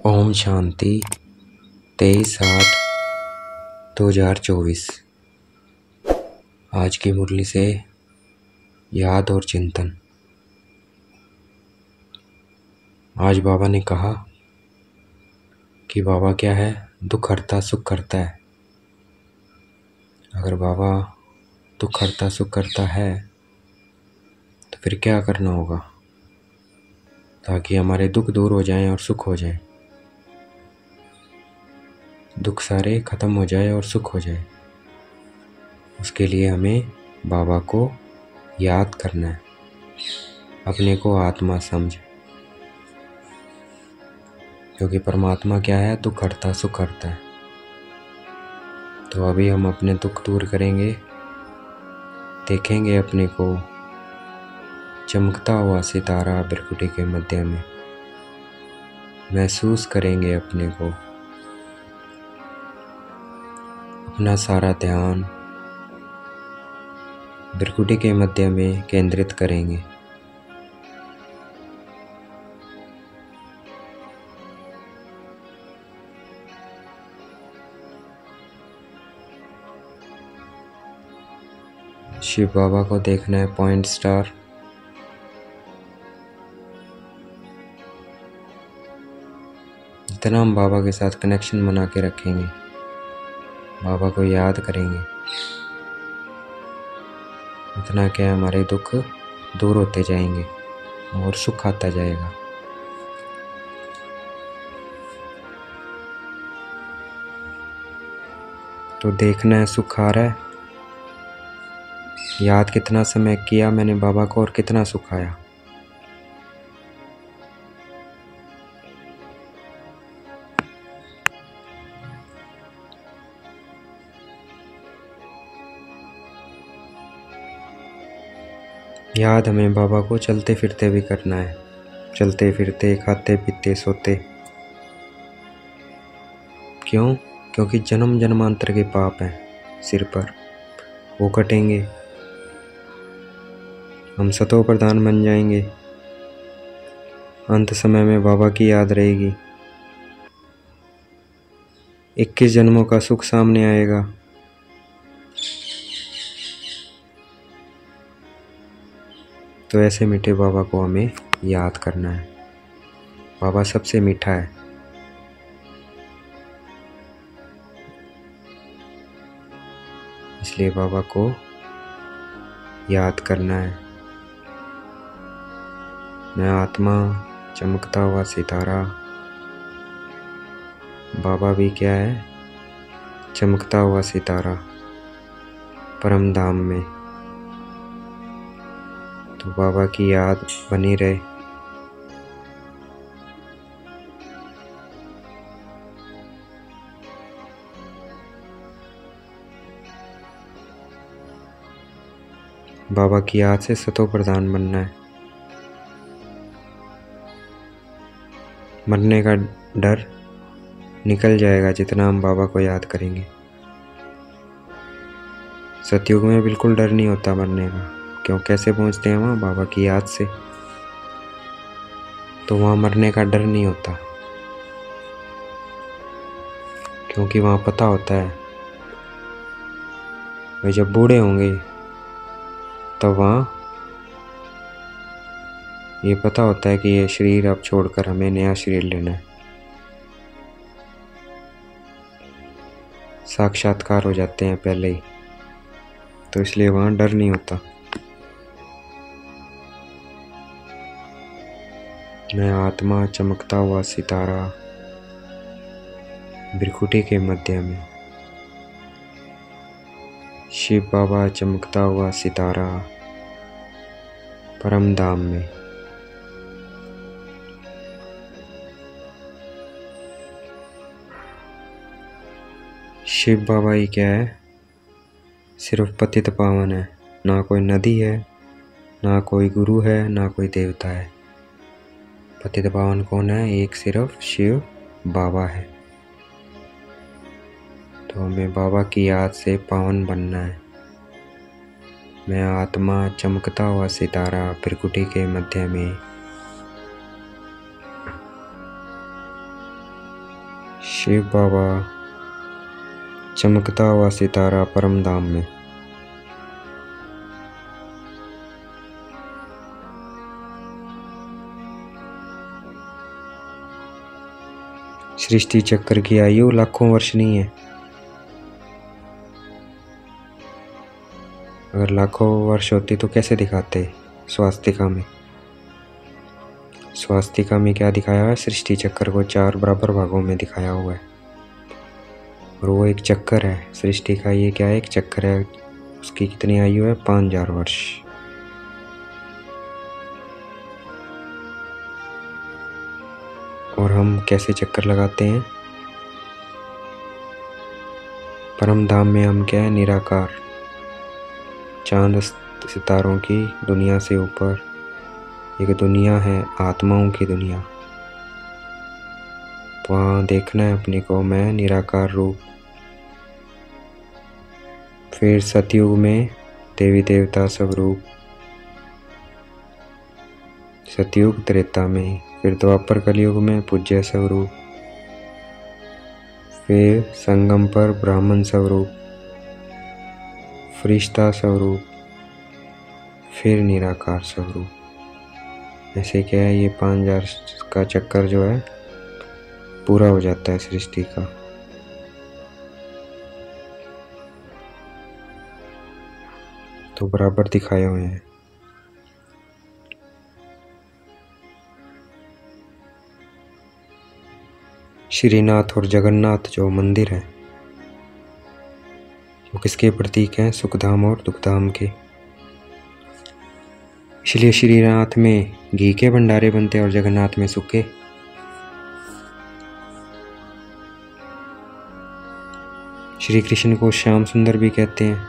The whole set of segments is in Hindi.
ओम शांति 23/8/2024। आज की मुरली से याद और चिंतन। आज बाबा ने कहा कि बाबा क्या है, दुख हरता सुख करता है। अगर बाबा दुख हरता सुख करता है तो फिर क्या करना होगा ताकि हमारे दुख दूर हो जाएं और सुख हो जाए, दुख सारे ख़त्म हो जाए और सुख हो जाए। उसके लिए हमें बाबा को याद करना है, अपने को आत्मा समझ, क्योंकि परमात्मा क्या है, दुख हरता सुख हरता है। तो अभी हम अपने दुख दूर करेंगे, देखेंगे अपने को चमकता हुआ सितारा बिरकुटी के मध्य में, महसूस करेंगे अपने को, अपना सारा ध्यान बिरकुटी के मध्य में केंद्रित करेंगे। शिव बाबा को देखना है पॉइंट स्टार। जितना हम बाबा के साथ कनेक्शन बना के रखेंगे, बाबा को याद करेंगे, उतना क्या हमारे दुख दूर होते जाएंगे और सुख आता जाएगा। तो देखना है सुख आ रहा है, याद कितना समय किया मैंने बाबा को और कितना सुख आया। याद हमें बाबा को चलते फिरते भी करना है, चलते फिरते, खाते पीते, सोते। क्यों? क्योंकि जन्म जन्मांतर के पाप हैं सिर पर, वो कटेंगे, हम सतो प्रधान बन जाएंगे। अंत समय में बाबा की याद रहेगी, 21 जन्मों का सुख सामने आएगा। तो ऐसे मीठे बाबा को हमें याद करना है। बाबा सबसे मीठा है, इसलिए बाबा को याद करना है। मैं आत्मा, चमकता हुआ सितारा। बाबा भी क्या है, चमकता हुआ सितारा परम धाम में। तो बाबा की याद बनी रहे। बाबा की याद से सतो प्रधान बनना है। मरने का डर निकल जाएगा जितना हम बाबा को याद करेंगे। सतयुग में बिल्कुल डर नहीं होता मरने का। क्यों? कैसे पहुंचते हैं वहाँ? बाबा की याद से। तो वहाँ मरने का डर नहीं होता, क्योंकि वहाँ पता होता है वे जब बूढ़े होंगे तब वहाँ ये पता होता है कि ये शरीर अब छोड़कर हमें नया शरीर लेना है। साक्षात्कार हो जाते हैं पहले ही, तो इसलिए वहाँ डर नहीं होता। मैं आत्मा, चमकता हुआ सितारा बिरकुटी के मध्य में। शिव बाबा, चमकता हुआ सितारा परम धाम में। शिव बाबा ही क्या है, सिर्फ पतित पावन है। ना कोई नदी है, ना कोई गुरु है, ना कोई देवता है। पतित पावन कौन है? एक सिर्फ शिव बाबा है। तो हमें बाबा की याद से पावन बनना है। मैं आत्मा, चमकता हुआ सितारा बिरकुटी के मध्य में। शिव बाबा चमकता हुआ सितारा परम धाम में। सृष्टि चक्र की आयु लाखों वर्ष नहीं है। अगर लाखों वर्ष होती तो कैसे दिखाते स्वास्तिका में? स्वास्तिका में क्या दिखाया हुआ है? सृष्टि चक्र को 4 बराबर भागों में दिखाया हुआ है और वो एक चक्कर है। सृष्टि का ये क्या है? एक चक्कर है। उसकी कितनी आयु है? 5000 वर्ष। और हम कैसे चक्कर लगाते हैं? परम धाम में हम क्या है? निराकार, चांद सितारों की दुनिया से ऊपर एक दुनिया है, आत्माओं की दुनिया। वहाँ देखना है अपने को मैं निराकार रूप। फिर सतयुग में देवी देवता सब रूप, सतयुग त्रेता में। फिर द्वापर कलयुग में पूज्य स्वरूप। फिर संगम पर ब्राह्मण स्वरूप, फरिश्ता स्वरूप, फिर निराकार स्वरूप। ऐसे क्या है? ये 5000 का चक्कर जो है पूरा हो जाता है सृष्टि का। तो बराबर दिखाए हुए हैं। श्रीनाथ और जगन्नाथ जो मंदिर है वो किसके प्रतीक हैं? सुखधाम और दुखधाम के। इसलिए श्रीनाथ में घी के भंडारे बनते और जगन्नाथ में सूखे। श्री कृष्ण को श्याम सुंदर भी कहते हैं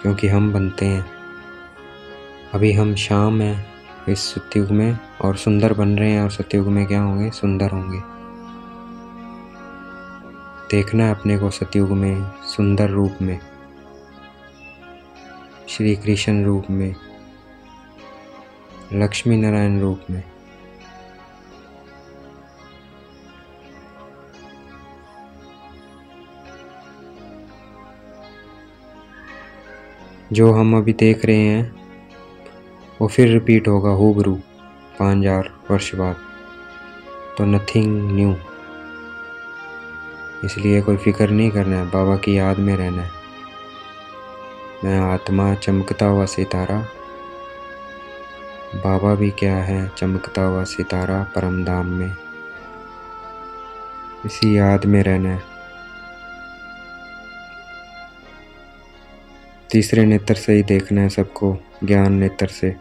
क्योंकि हम बनते हैं। अभी हम श्याम हैं इस सतयुग में और सुंदर बन रहे हैं, और सतयुग में क्या होंगे? सुंदर होंगे। देखना है अपने को सतयुग में सुंदर रूप में, श्री कृष्ण रूप में, लक्ष्मी नारायण रूप में। जो हम अभी देख रहे हैं वो फिर रिपीट होगा हूबरू 5000 वर्ष बाद। तो नथिंग न्यू। इसलिए कोई फिक्र नहीं करना है, बाबा की याद में रहना है। मैं आत्मा चमकता हुआ सितारा, बाबा भी क्या है? चमकता हुआ सितारा परम धाम में। इसी याद में रहना है। तीसरे नेत्र से ही देखना है सबको, ज्ञान नेत्र से।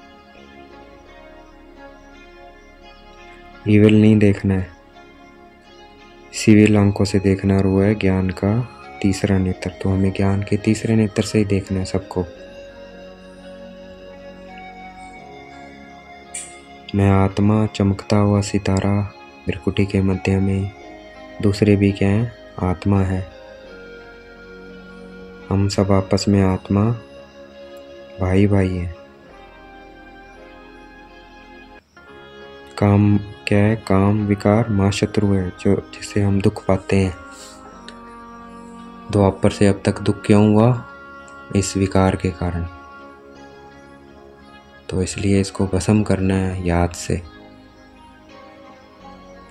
ईविल नहीं देखना है, सिविल आंखों से देखना, और वो है ज्ञान का तीसरा नेत्र। तो हमें ज्ञान के तीसरे नेत्र से ही देखना है सबको। मैं आत्मा चमकता हुआ सितारा, त्रिकुटी के मध्य में। दूसरे भी क्या है? आत्मा है। हम सब आपस में आत्मा भाई भाई है। काम क्या है? काम विकार माँ शत्रु है, जो जिससे हम दुख पाते हैं। द्वापर से अब तक दुख क्यों हुआ? इस विकार के कारण। तो इसलिए इसको भस्म करना है याद से।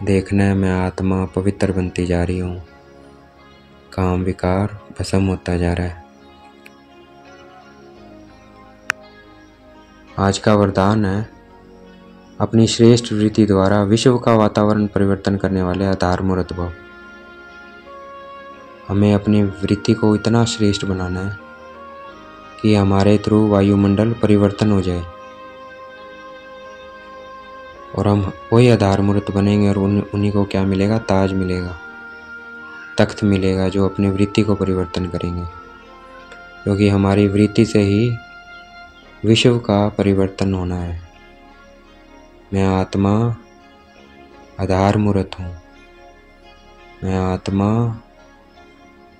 देखना है मैं आत्मा पवित्र बनती जा रही हूँ, काम विकार भस्म होता जा रहा है। आज का वरदान है, अपनी श्रेष्ठ वृत्ति द्वारा विश्व का वातावरण परिवर्तन करने वाले आधार मूर्त भव। हमें अपनी वृत्ति को इतना श्रेष्ठ बनाना है कि हमारे थ्रू वायुमंडल परिवर्तन हो जाए और हम वही आधार मूर्त बनेंगे। और उन्हीं को क्या मिलेगा? ताज मिलेगा, तख्त मिलेगा, जो अपनी वृत्ति को परिवर्तन करेंगे। क्योंकि हमारी वृत्ति से ही विश्व का परिवर्तन होना है। मैं आत्मा आधार मूर्त हूँ, मैं आत्मा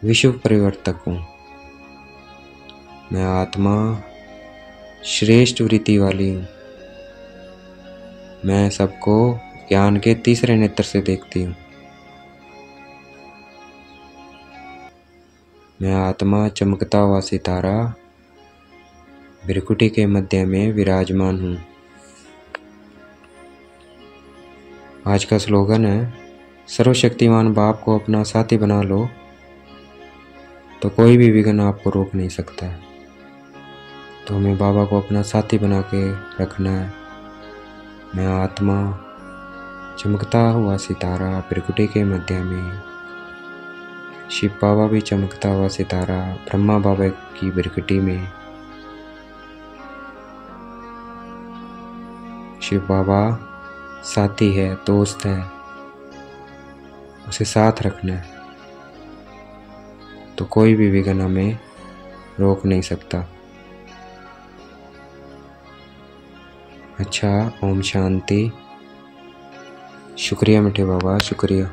विश्व परिवर्तक हूँ, मैं आत्मा श्रेष्ठ वृत्ति वाली हूँ। मैं सबको ज्ञान के तीसरे नेत्र से देखती हूँ। मैं आत्मा चमकता हुआ सितारा भृकुटी के मध्य में विराजमान हूँ। आज का स्लोगन है, सर्वशक्तिमान बाप को अपना साथी बना लो तो कोई भी विघ्न आपको रोक नहीं सकता है। तो हमें बाबा को अपना साथी बना के रखना है। मैं आत्मा चमकता हुआ सितारा भृकुटी के मध्य में, शिव बाबा भी चमकता हुआ सितारा ब्रह्मा बाबा की भृकुटी में। शिव बाबा साथी है, दोस्त है, उसे साथ रखना है तो कोई भी विघ्न हमें रोक नहीं सकता। अच्छा, ओम शांति। शुक्रिया मीठे बाबा, शुक्रिया।